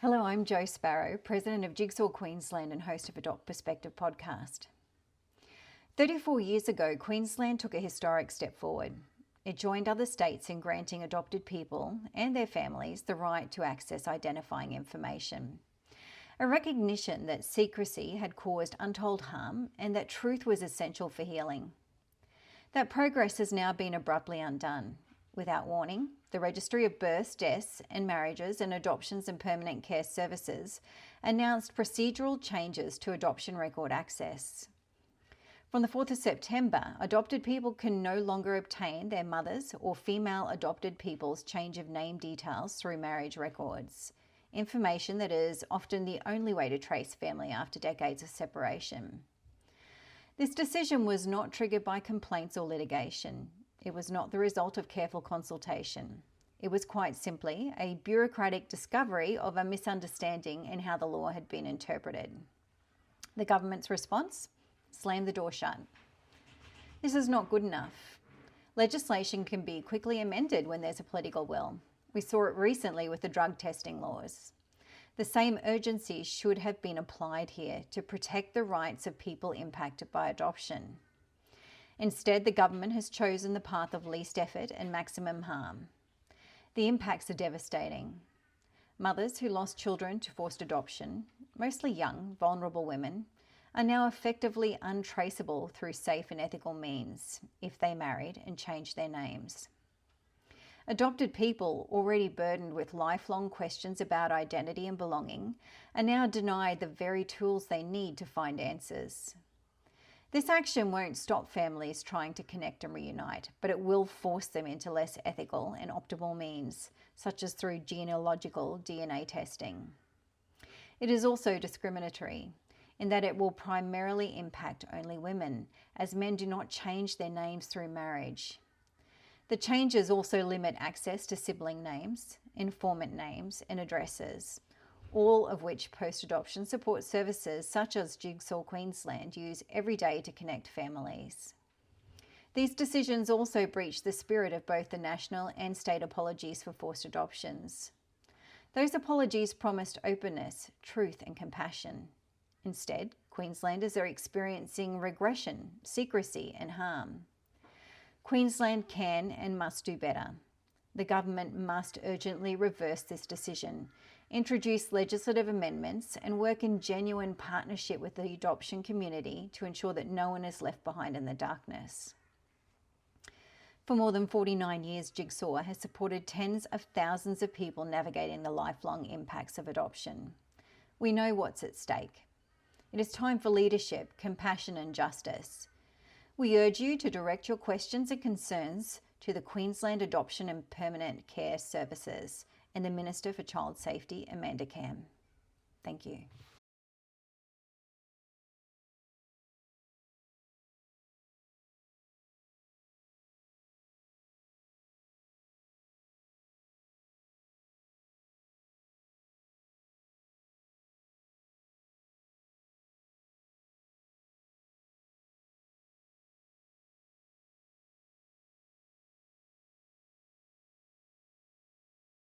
Hello, I'm Jo Sparrow, President of Jigsaw Queensland and host of Adopt Perspective podcast. 34 years ago, Queensland took a historic step forward. It joined other states in granting adopted people and their families the right to access identifying information. A recognition that secrecy had caused untold harm and that truth was essential for healing. That progress has now been abruptly undone. Without warning, the Registry of Births, Deaths and Marriages and Adoptions and Permanent Care Services announced procedural changes to adoption record access. From the 4th of September, adopted people can no longer obtain their mother's or female adopted people's change of name details through marriage records, information that is often the only way to trace family after decades of separation. This decision was not triggered by complaints or litigation. It was not the result of careful consultation. It was quite simply a bureaucratic discovery of a misunderstanding in how the law had been interpreted. The government's response? Slam the door shut. This is not good enough. Legislation can be quickly amended when there's a political will. We saw it recently with the drug testing laws. The same urgency should have been applied here to protect the rights of people impacted by adoption. Instead, the government has chosen the path of least effort and maximum harm. The impacts are devastating. Mothers who lost children to forced adoption, mostly young, vulnerable women, are now effectively untraceable through safe and ethical means if they married and changed their names. Adopted people, already burdened with lifelong questions about identity and belonging, are now denied the very tools they need to find answers. This action won't stop families trying to connect and reunite, but it will force them into less ethical and optimal means, such as through genealogical DNA testing. It is also discriminatory, in that it will primarily impact only women, as men do not change their names through marriage. The changes also limit access to sibling names, informant names, and addresses, all of which post-adoption support services such as Jigsaw Queensland use every day to connect families. These decisions also breach the spirit of both the national and state apologies for forced adoptions. Those apologies promised openness, truth, and compassion. Instead, Queenslanders are experiencing regression, secrecy, and harm. Queensland can and must do better. The government must urgently reverse this decision, introduce legislative amendments, and work in genuine partnership with the adoption community to ensure that no one is left behind in the darkness. For more than 49 years, Jigsaw has supported tens of thousands of people navigating the lifelong impacts of adoption. We know what's at stake. It is time for leadership, compassion, and justice. We urge you to direct your questions and concerns to the Queensland Adoption and Permanent Care Services and the Minister for Child Safety, Amanda Cam. Thank you.